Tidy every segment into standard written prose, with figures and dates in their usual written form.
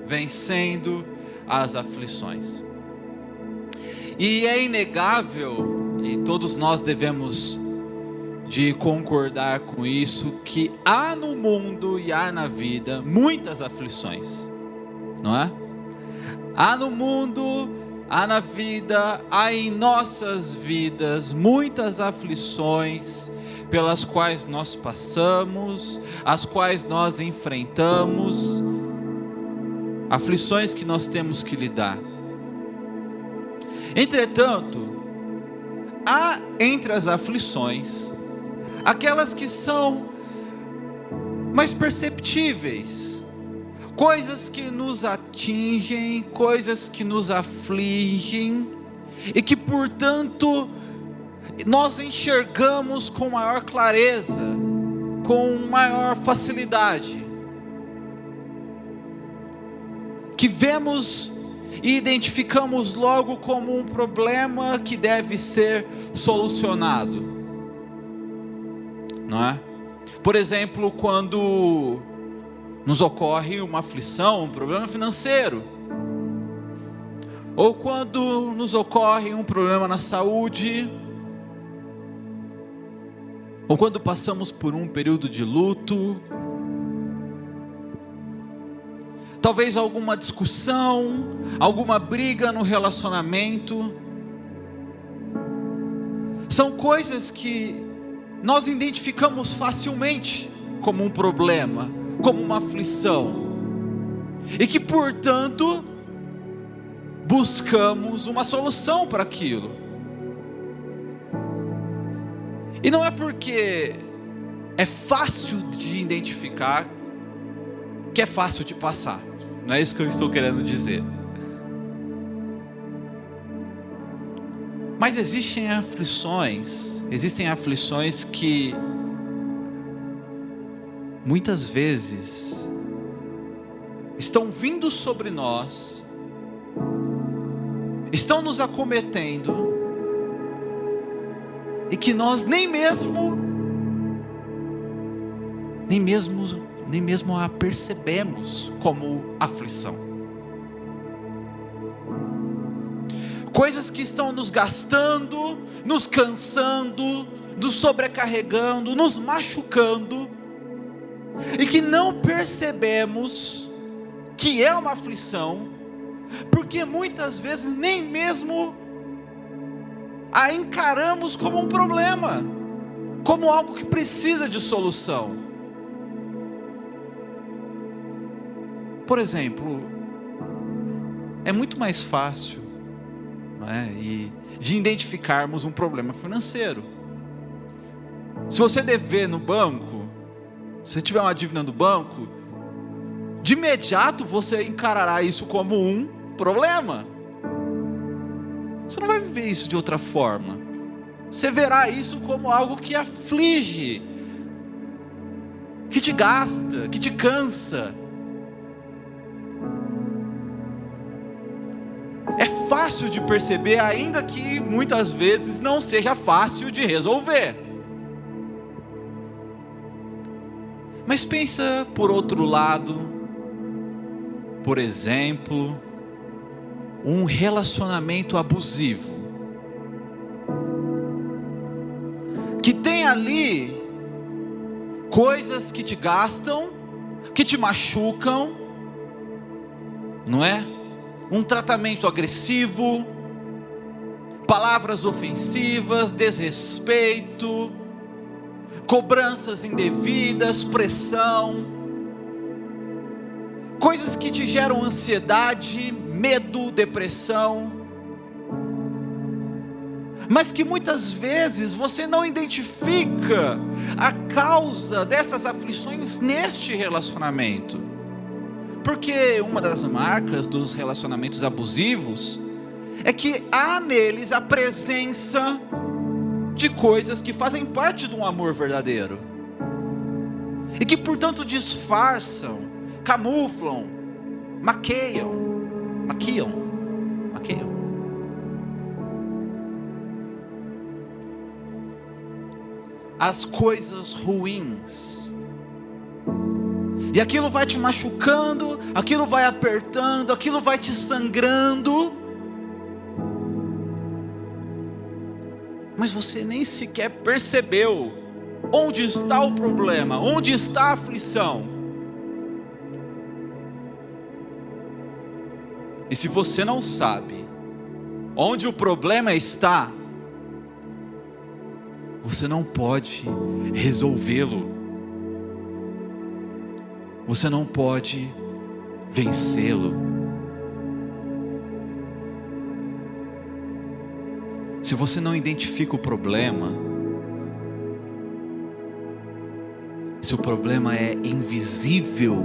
vencendo as aflições. E é inegável, e todos nós devemos de concordar com isso, que há no mundo e há na vida muitas aflições, não é? Há no mundo, há na vida, há em nossas vidas muitas aflições pelas quais nós passamos, as quais nós enfrentamos, aflições que nós temos que lidar. Entretanto, há entre as aflições aquelas que são mais perceptíveis, coisas que nos atingem, coisas que nos afligem, e que portanto nós enxergamos com maior clareza, com maior facilidade, que vemos e identificamos logo como um problema que deve ser solucionado, não é? Por exemplo, quando nos ocorre uma aflição, um problema financeiro, ou quando nos ocorre um problema na saúde, ou quando passamos por um período de luto, talvez alguma discussão, alguma briga no relacionamento. São coisas que nós identificamos facilmente como um problema, como uma aflição, e que portanto buscamos uma solução para aquilo. E não é porque é fácil de identificar que é fácil de passar. Não é isso que eu estou querendo dizer. Mas existem aflições que muitas vezes estão vindo sobre nós, estão nos acometendo, e que nós nem mesmo a percebemos como aflição. Coisas que estão nos gastando, nos cansando, nos sobrecarregando, nos machucando, e que não percebemos que é uma aflição, porque muitas vezes nem mesmo a encaramos como um problema, como algo que precisa de solução. Por exemplo, é muito mais fácil, não é, de identificarmos um problema financeiro. Se você dever no banco, se você tiver uma dívida no banco, de imediato você encarará isso como um problema. Você não vai viver isso de outra forma. Você verá isso como algo que aflige, que te gasta, que te cansa. É fácil de perceber, ainda que muitas vezes não seja fácil de resolver. Mas pensa por outro lado, por exemplo, um relacionamento abusivo, que tem ali coisas que te gastam, que te machucam, não é? Um tratamento agressivo, palavras ofensivas, desrespeito, cobranças indevidas, pressão, coisas que te geram ansiedade, medo, depressão, mas que muitas vezes você não identifica a causa dessas aflições neste relacionamento, porque uma das marcas dos relacionamentos abusivos é que há neles a presença de coisas que fazem parte de um amor verdadeiro, e que portanto disfarçam, camuflam, maquiam as coisas ruins E aquilo vai te machucando, aquilo vai apertando, aquilo vai te sangrando. Mas você nem sequer percebeu onde está o problema, onde está a aflição. E se você não sabe onde o problema está, você não pode resolvê-lo. Você não pode vencê-lo. Se você não identifica o problema, se o problema é invisível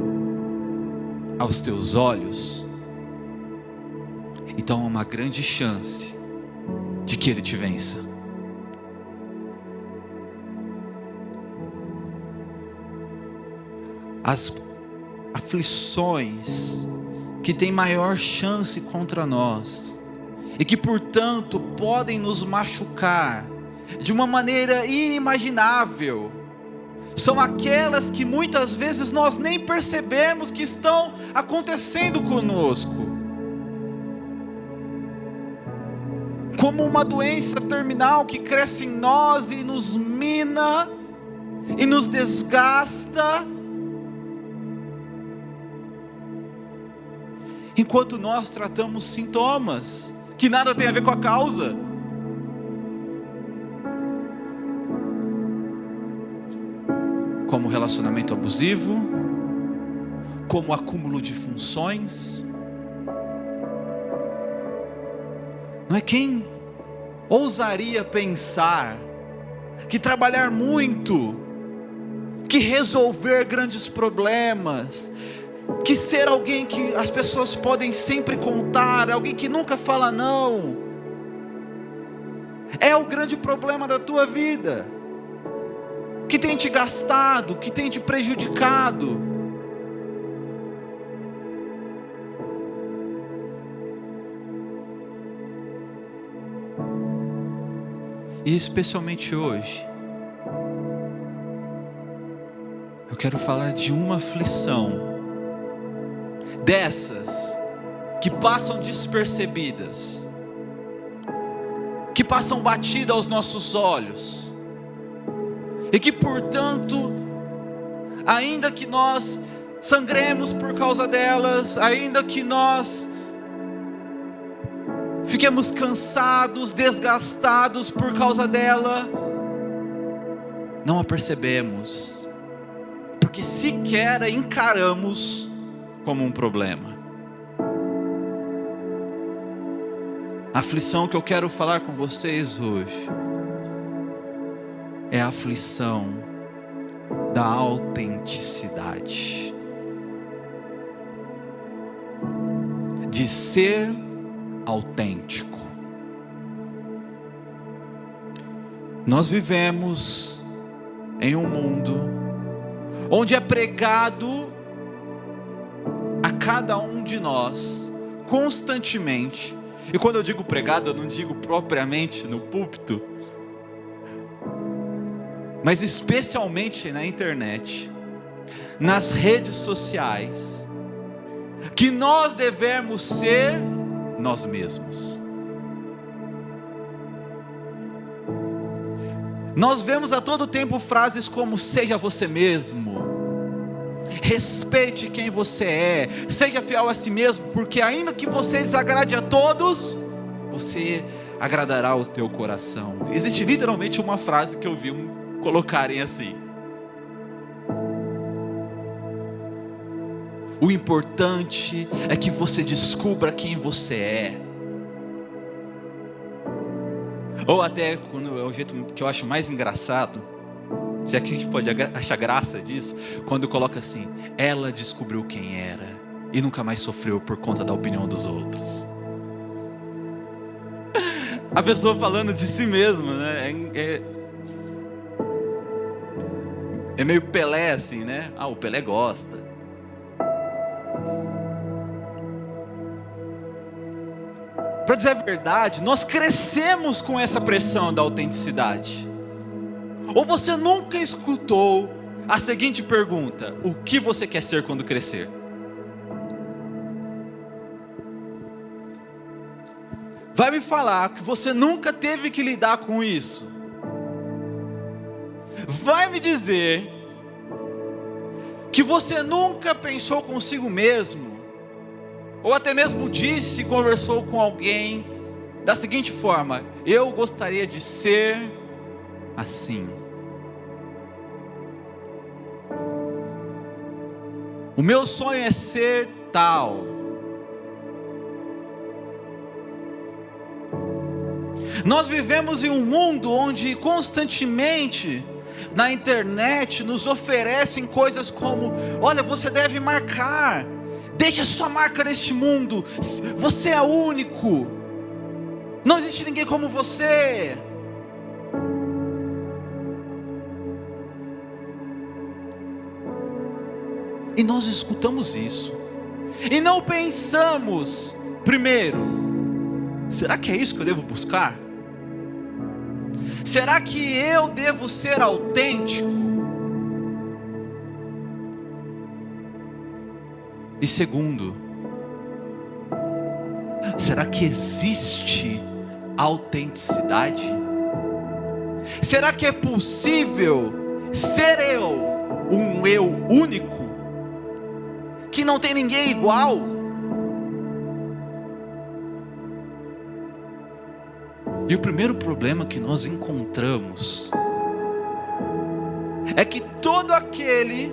aos teus olhos, então há uma grande chance de que ele te vença. As aflições que têm maior chance contra nós e que portanto podem nos machucar de uma maneira inimaginável, são aquelas que muitas vezes nós nem percebemos que estão acontecendo conosco, como uma doença terminal que cresce em nós e nos mina e nos desgasta, enquanto nós tratamos sintomas que nada tem a ver com a causa. Como relacionamento abusivo, como acúmulo de funções. Não é? Quem ousaria pensar que trabalhar muito, que resolver grandes problemas, que ser alguém que as pessoas podem sempre contar, alguém que nunca fala não, é o grande problema da tua vida, que tem te gastado, que tem te prejudicado. E especialmente hoje, eu quero falar de uma aflição, dessas que passam despercebidas, que passam batida aos nossos olhos, e que portanto, ainda que nós sangremos por causa delas, ainda que nós fiquemos cansados, desgastados por causa dela, não a percebemos, porque sequer a encaramos como um problema. A aflição que eu quero falar com vocês hoje é a aflição da autenticidade, de ser autêntico. Nós vivemos em um mundo onde é pregado a cada um de nós constantemente, e quando eu digo pregado, eu não digo propriamente no púlpito, mas especialmente na internet, nas redes sociais, que nós devemos ser nós mesmos. Nós vemos a todo tempo frases como: seja você mesmo, respeite quem você é, seja fiel a si mesmo, porque ainda que você desagrade a todos, você agradará o teu coração. Existe literalmente uma frase que eu vi colocarem assim: o importante é que você descubra quem você é. Ou até, quando é o jeito que eu acho mais engraçado, se é que a gente pode achar graça disso, quando coloca assim: ela descobriu quem era e nunca mais sofreu por conta da opinião dos outros. A pessoa falando de si mesma, né? É meio Pelé assim, né? Ah, o Pelé gosta. Para dizer a verdade, nós crescemos com essa pressão da autenticidade. Ou você nunca escutou a seguinte pergunta: o que você quer ser quando crescer? Vai me falar que você nunca teve que lidar com isso? Vai me dizer que você nunca pensou consigo mesmo, ou até mesmo disse, conversou com alguém da seguinte forma: eu gostaria de ser assim. O meu sonho é ser tal. Nós vivemos em um mundo onde constantemente na internet nos oferecem coisas como: olha, você deve marcar, deixa sua marca neste mundo, você é único, não existe ninguém como você. E nós escutamos isso e não pensamos primeiro: será que é isso que eu devo buscar? Será que eu devo ser autêntico? E segundo, será que existe autenticidade? Será que é possível ser um eu único, que não tem ninguém igual? E o primeiro problema que nós encontramos é que todo aquele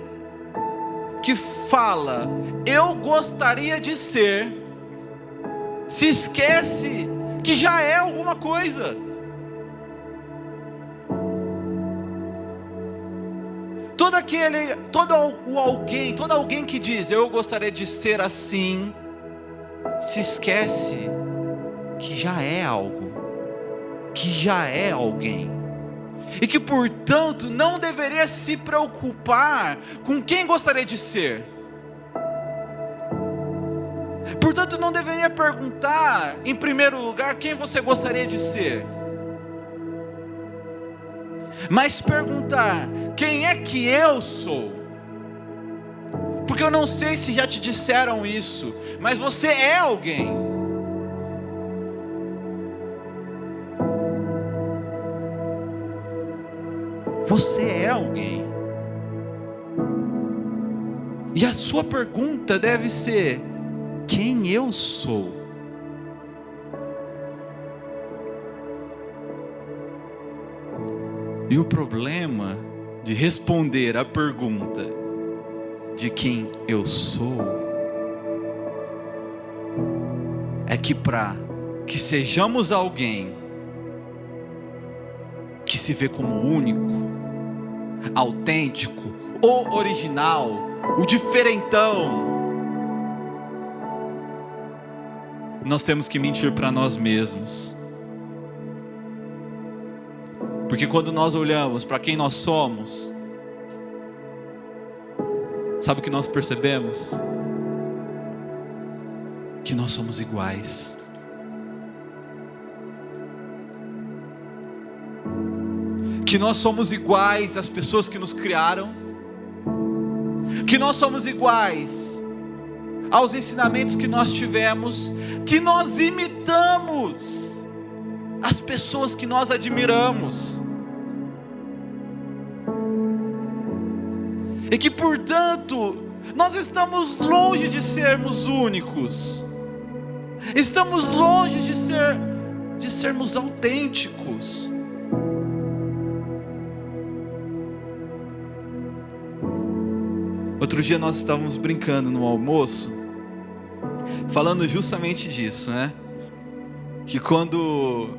que fala eu gostaria de ser, se esquece que já é alguma coisa. Todo alguém que diz eu gostaria de ser assim, se esquece que já é algo, que já é alguém, e que portanto não deveria se preocupar com quem gostaria de ser. Portanto não deveria perguntar em primeiro lugar quem você gostaria de ser, mas perguntar: quem é que eu sou? Porque eu não sei se já te disseram isso, mas você é alguém. Você é alguém. E a sua pergunta deve ser: quem eu sou? E o problema de responder a pergunta de quem eu sou é que para que sejamos alguém que se vê como único, autêntico, o original, o diferentão, nós temos que mentir para nós mesmos. Porque quando nós olhamos para quem nós somos, sabe o que nós percebemos? Que nós somos iguais. Que nós somos iguais às pessoas que nos criaram. Que nós somos iguais aos ensinamentos que nós tivemos. Que nós imitamos as pessoas que nós admiramos. E que portanto nós estamos longe de sermos únicos. Estamos longe de sermos autênticos. Outro dia nós estávamos brincando no almoço, falando justamente disso, né? Que quando,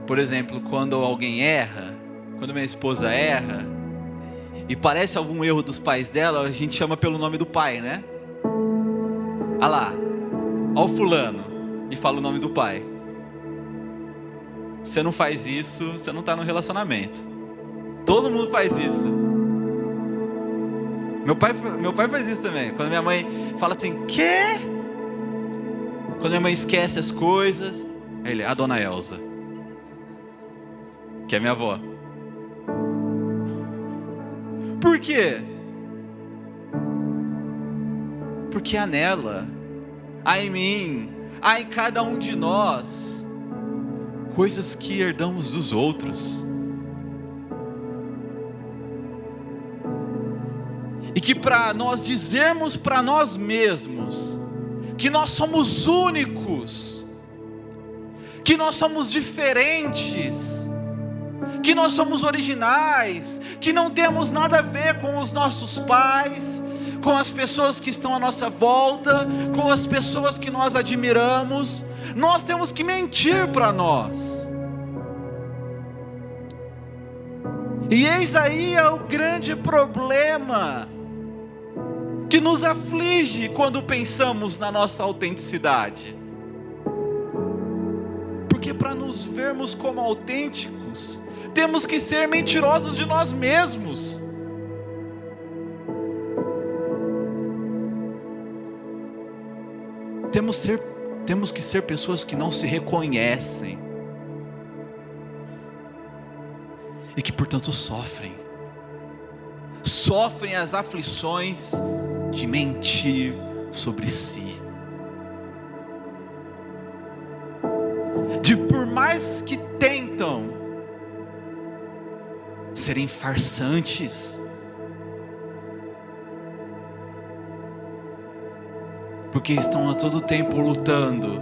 por exemplo, quando alguém erra, quando minha esposa erra, e parece algum erro dos pais dela, a gente chama pelo nome do pai, né? Ah lá, ó o fulano, e fala o nome do pai. Você não faz isso, você não está no relacionamento. Todo mundo faz isso. Meu pai faz isso também. Quando minha mãe fala assim, quê? Quando minha mãe esquece as coisas, ele, a dona Elza, que é minha avó. Por quê? Porque há nela, há em mim, há em cada um de nós coisas que herdamos dos outros. E que para nós dizermos para nós mesmos que nós somos únicos, que nós somos diferentes, que nós somos originais, que não temos nada a ver com os nossos pais, com as pessoas que estão à nossa volta, com as pessoas que nós admiramos, nós temos que mentir para nós. E eis aí é o grande problema que nos aflige quando pensamos na nossa autenticidade. Porque para nos vermos como autênticos, temos que ser mentirosos de nós mesmos. Temos que ser pessoas que não se reconhecem e que portanto sofrem as aflições de mentir sobre si, de por mais que tentam serem farsantes, porque estão a todo tempo lutando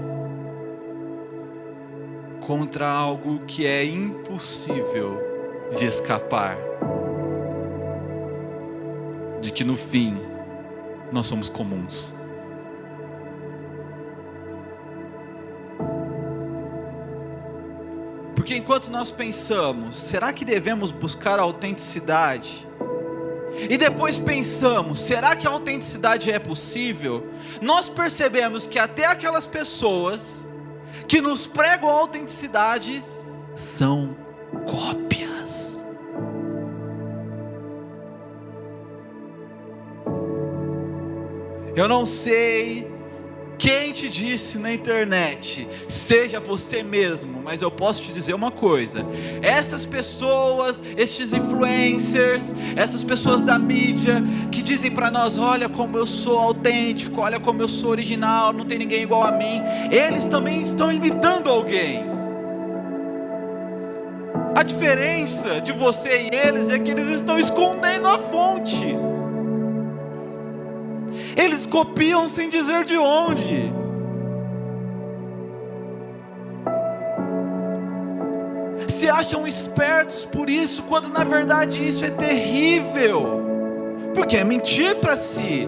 contra algo que é impossível de escapar, de que no fim nós somos comuns. Porque enquanto nós pensamos, será que devemos buscar a autenticidade? E depois pensamos, será que a autenticidade é possível? Nós percebemos que até aquelas pessoas que nos pregam a autenticidade são cópias. Eu não sei quem te disse na internet, seja você mesmo, mas eu posso te dizer uma coisa: essas pessoas, estes influencers, essas pessoas da mídia que dizem para nós, olha como eu sou autêntico, olha como eu sou original, não tem ninguém igual a mim, eles também estão imitando alguém. A diferença de você e eles é que eles estão escondendo a fonte. Eles copiam sem dizer de onde. Se acham espertos por isso, quando na verdade isso é terrível. Porque é mentir para si,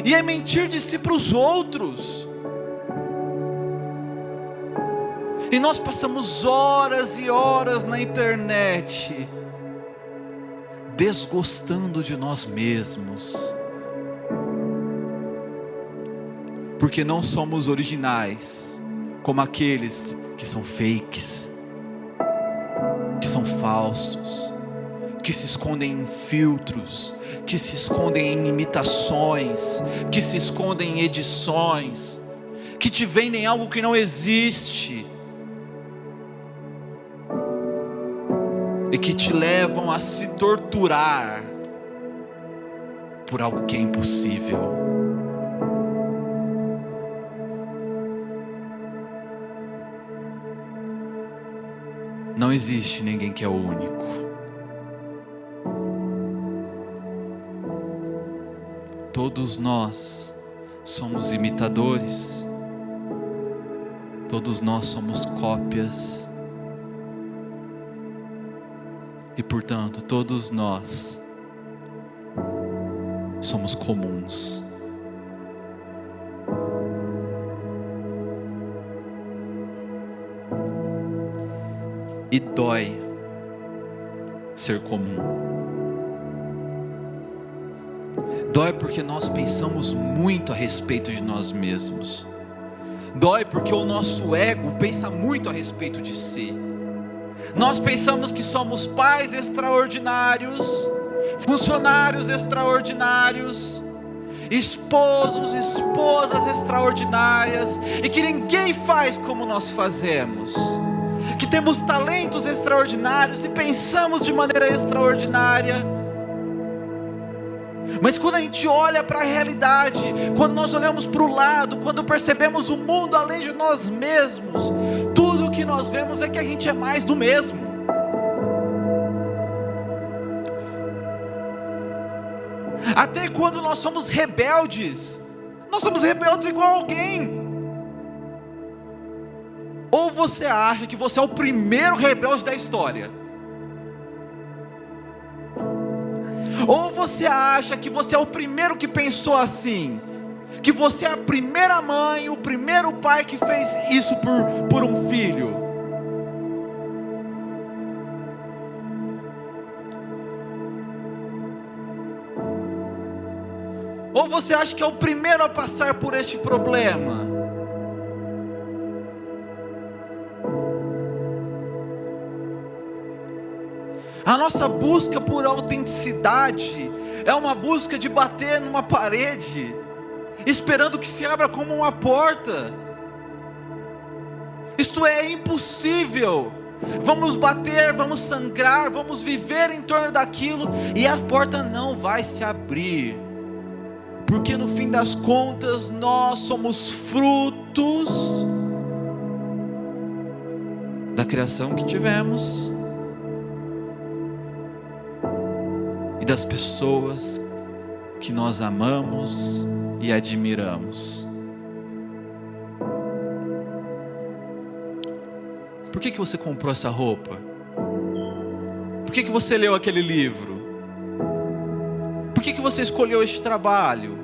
e é mentir de si para os outros. E nós passamos horas e horas na internet, desgostando de nós mesmos, porque não somos originais, como aqueles que são fakes, que são falsos, que se escondem em filtros, que se escondem em imitações, que se escondem em edições, que te vendem algo que não existe, e que te levam a se torturar por algo que é impossível. Não existe ninguém que é o único. Todos nós somos imitadores. Todos nós somos cópias. E portanto, todos nós somos comuns. E dói ser comum. Dói porque nós pensamos muito a respeito de nós mesmos. Dói porque o nosso ego pensa muito a respeito de si. Nós pensamos que somos pais extraordinários, funcionários extraordinários, esposos, esposas extraordinárias, e que ninguém faz como nós fazemos, que temos talentos extraordinários e pensamos de maneira extraordinária. Mas quando a gente olha para a realidade, quando nós olhamos para o lado, quando percebemos o mundo além de nós mesmos, tudo o que nós vemos é que a gente é mais do mesmo. Até quando nós somos rebeldes igual alguém. Ou você acha que você é o primeiro rebelde da história, ou você acha que você é o primeiro que pensou assim, que você é a primeira mãe, o primeiro pai que fez isso por um filho. Ou você acha que é o primeiro a passar por este problema? A nossa busca por autenticidade é uma busca de bater numa parede, esperando que se abra como uma porta. Isto é impossível. Vamos bater, vamos sangrar, vamos viver em torno daquilo e a porta não vai se abrir. Porque no fim das contas nós somos frutos da criação que tivemos e das pessoas que nós amamos e admiramos. Por que você comprou essa roupa? Por que você leu aquele livro? Por que você escolheu este trabalho?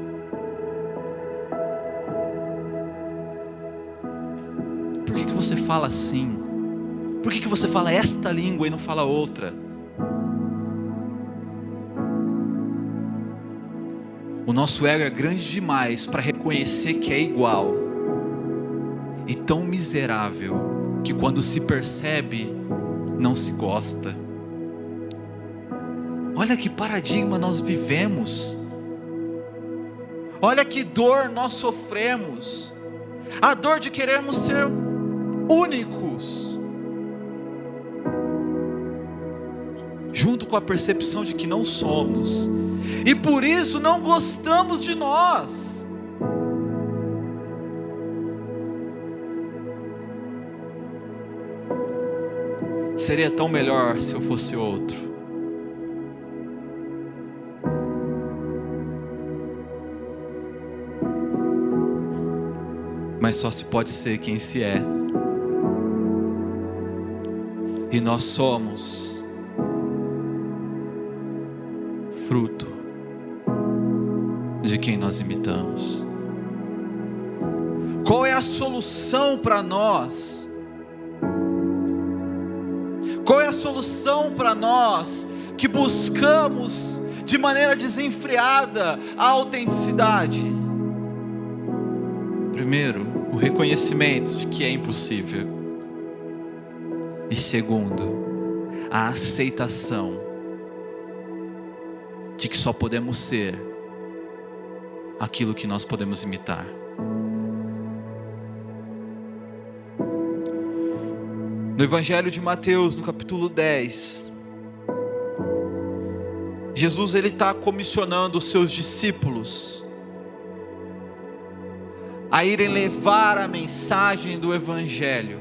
Por que você fala assim? Por que você fala esta língua e não fala outra? O nosso ego é grande demais para reconhecer que é igual, e tão miserável que quando se percebe, não se gosta. Olha que paradigma nós vivemos. Olha que dor nós sofremos. A dor de querermos ser únicos, junto com a percepção de que não somos, e por isso não gostamos de nós. Seria tão melhor se eu fosse outro. Mas só se pode ser quem se é. E nós somos fruto de quem nós imitamos. Qual é a solução para nós? Qual é a solução para nós que buscamos de maneira desenfreada a autenticidade? Primeiro, o reconhecimento de que é impossível. E segundo, a aceitação de que só podemos ser aquilo que nós podemos imitar. No Evangelho de Mateus, no capítulo 10, Jesus ele está comissionando os seus discípulos a irem levar a mensagem do Evangelho.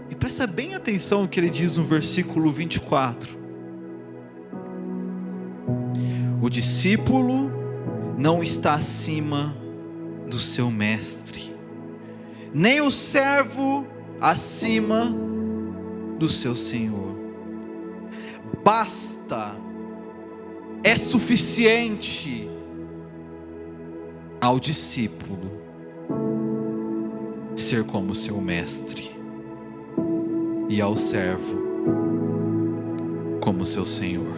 E presta bem atenção no que ele diz no versículo 24. O discípulo não está acima do seu mestre, nem o servo acima do seu senhor. Basta, é suficiente ao discípulo ser como seu mestre, e ao servo como seu senhor.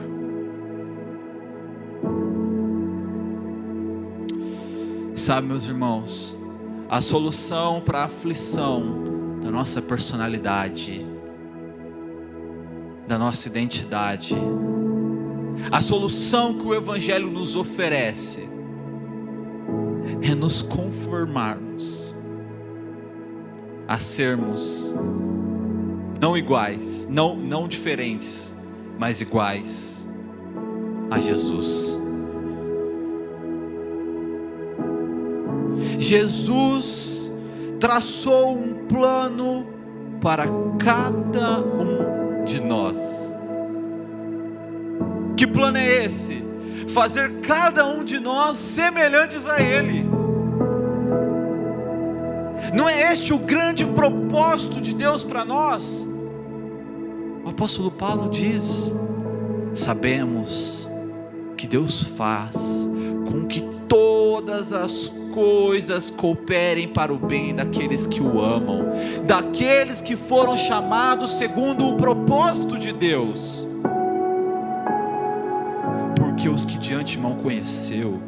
Sabe, meus irmãos, a solução para a aflição da nossa personalidade, da nossa identidade, a solução que o Evangelho nos oferece é nos conformarmos a sermos não iguais, não diferentes, mas iguais a Jesus, Jesus traçou um plano para cada um de nós. Que plano é esse? Fazer cada um de nós semelhantes a Ele. Não é este o grande propósito de Deus para nós? O apóstolo Paulo diz: sabemos que Deus faz com que todas as coisas cooperem para o bem daqueles que o amam, daqueles que foram chamados segundo o propósito de Deus. Porque os que de antemão conheceu,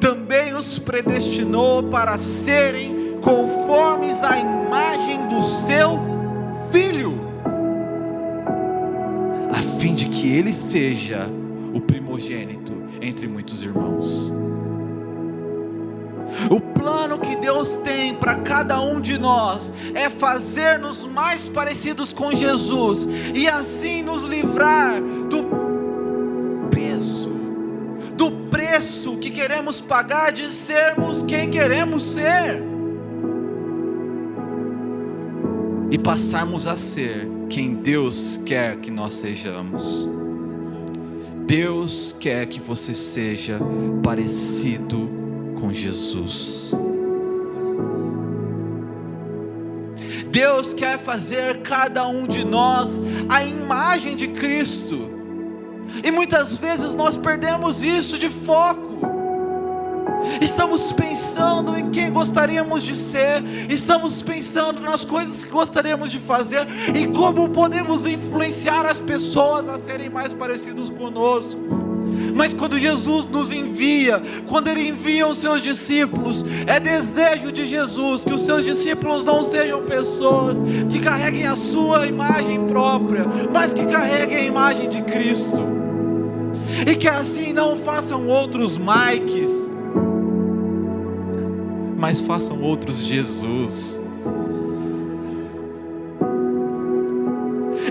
também os predestinou para serem conformes à imagem do seu Filho, a fim de que ele seja o primogênito entre muitos irmãos. O plano que Deus tem para cada um de nós é fazer-nos mais parecidos com Jesus, e assim nos livrar do preço que queremos pagar de sermos quem queremos ser, e passarmos a ser quem Deus quer que nós sejamos. Deus quer que você seja parecido com Jesus. Deus quer fazer cada um de nós a imagem de Cristo. E muitas vezes nós perdemos isso de foco. Estamos pensando em quem gostaríamos de ser, estamos pensando nas coisas que gostaríamos de fazer e como podemos influenciar as pessoas a serem mais parecidos conosco. Mas quando Jesus nos envia, quando Ele envia os seus discípulos, é desejo de Jesus que os seus discípulos não sejam pessoas que carreguem a sua imagem própria, mas que carreguem a imagem de Cristo, e que assim não façam outros Mikes, mas façam outros Jesus.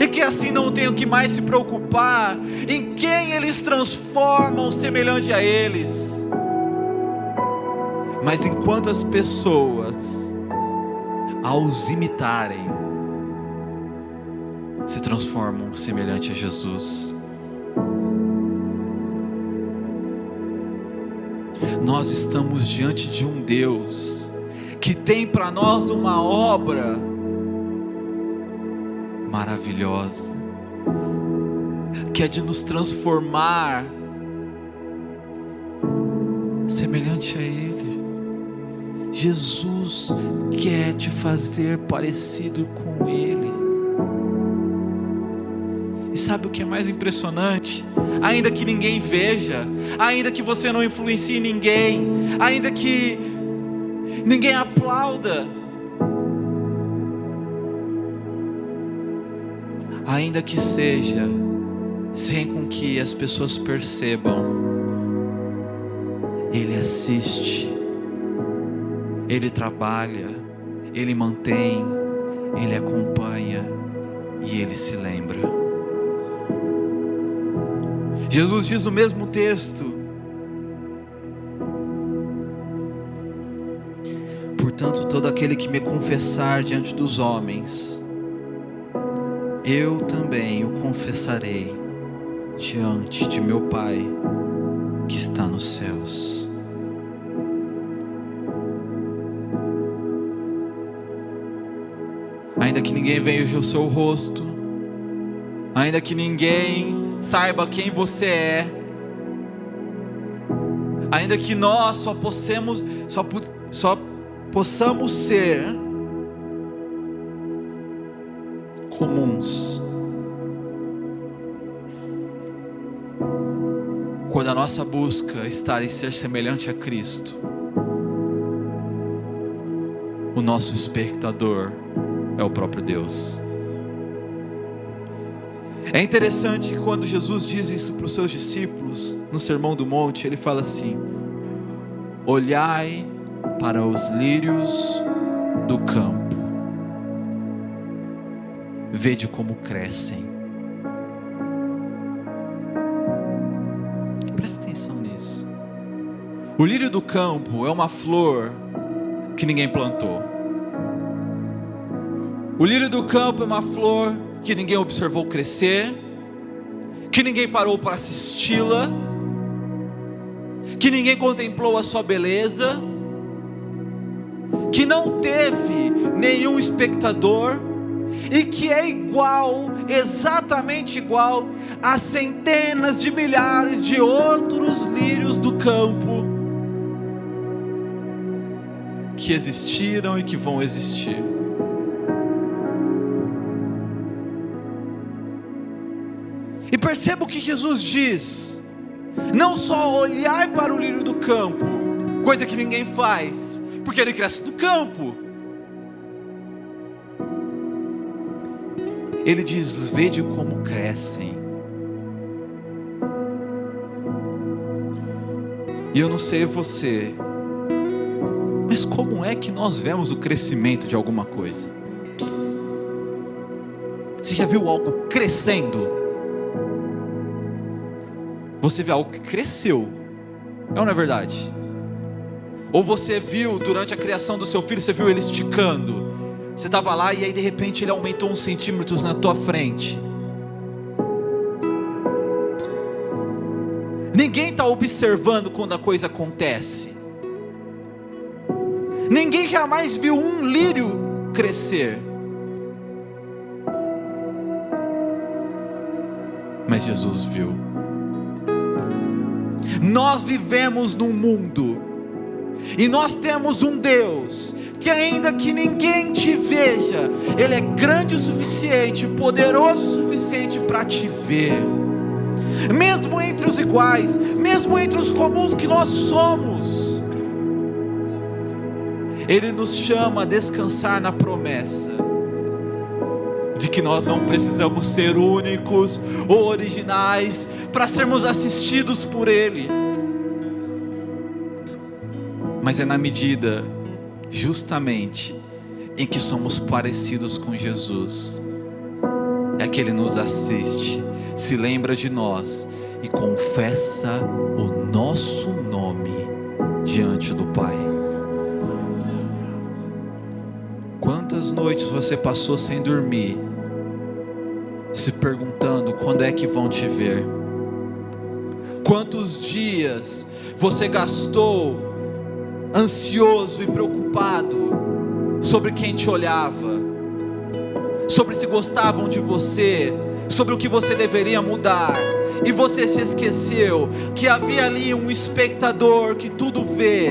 E que assim não tenham que mais se preocupar em quem eles transformam semelhante a eles, mas em quantas pessoas, ao os imitarem, se transformam semelhante a Jesus. Nós estamos diante de um Deus que tem para nós uma obra maravilhosa, que é de nos transformar semelhante a Ele. Jesus quer te fazer parecido com Ele. E sabe o que é mais impressionante? Ainda que ninguém veja, ainda que você não influencie ninguém, ainda que ninguém aplauda, ainda que seja sem com que as pessoas percebam, Ele assiste, Ele trabalha, Ele mantém, Ele acompanha e Ele se lembra. Jesus diz no mesmo texto: portanto, todo aquele que me confessar diante dos homens, eu também o confessarei diante de meu Pai que está nos céus. Ainda que ninguém veja o seu rosto, ainda que ninguém saiba quem você é, ainda que nós só possamos ser comuns, quando a nossa busca está em ser semelhante a Cristo, o nosso espectador é o próprio Deus. É interessante que quando Jesus diz isso para os seus discípulos no Sermão do Monte, Ele fala assim: olhai para os lírios do campo, vede como crescem. Presta atenção nisso. O lírio do campo é uma flor que ninguém plantou. O lírio do campo é uma flor que ninguém observou crescer, que ninguém parou para assisti-la, que ninguém contemplou a sua beleza, que não teve nenhum espectador, e que é igual, exatamente igual, a centenas de milhares de outros lírios do campo que existiram e que vão existir. E perceba o que Jesus diz: não só olhar para o lírio do campo, coisa que ninguém faz, porque ele cresce no campo. Ele diz: vede como crescem. E eu não sei você, mas como é que nós vemos o crescimento de alguma coisa? Você já viu algo crescendo? Você vê algo que cresceu, é ou não é verdade? Ou você viu durante a criação do seu filho, você viu ele esticando, você estava lá e aí de repente ele aumentou 1 centímetro na tua frente. Ninguém está observando quando a coisa acontece. Ninguém jamais viu um lírio crescer, mas Jesus viu. Nós vivemos num mundo, e nós temos um Deus, que ainda que ninguém te veja, Ele é grande o suficiente, poderoso o suficiente para te ver. Mesmo entre os iguais, mesmo entre os comuns que nós somos, Ele nos chama a descansar na promessa de que nós não precisamos ser únicos ou originais para sermos assistidos por Ele. Mas é na medida, justamente, em que somos parecidos com Jesus, é que Ele nos assiste, se lembra de nós e confessa o nosso nome diante do Pai. Quantas noites você passou sem dormir, se perguntando quando é que vão te ver? Quantos dias você gastou ansioso e preocupado sobre quem te olhava, sobre se gostavam de você, sobre o que você deveria mudar, e você se esqueceu que havia ali um espectador que tudo vê,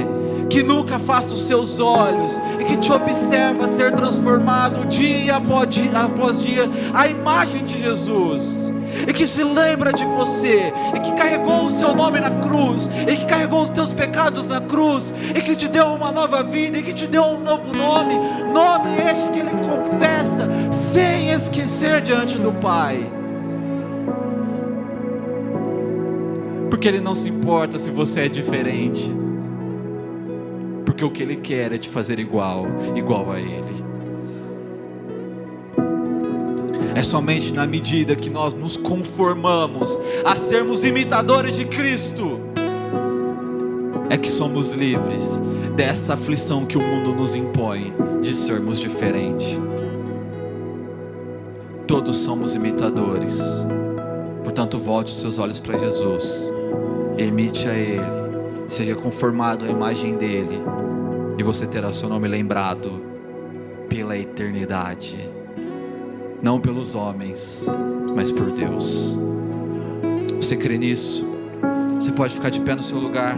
que nunca afasta os seus olhos e que te observa ser transformado dia após dia à imagem de Jesus, e que se lembra de você, e que carregou o seu nome na cruz, e que carregou os teus pecados na cruz, e que te deu uma nova vida, e que te deu um novo nome este que Ele confessa sem esquecer diante do Pai, porque Ele não se importa se você é diferente, porque o que Ele quer é te fazer igual a Ele. É somente na medida que nós nos conformamos a sermos imitadores de Cristo, é que somos livres dessa aflição que o mundo nos impõe de sermos diferentes. Todos somos imitadores, portanto volte os seus olhos para Jesus, imite a Ele, seja conformado à imagem dEle, e você terá seu nome lembrado pela eternidade, não pelos homens, mas por Deus. Você crê nisso? Você pode ficar de pé no seu lugar.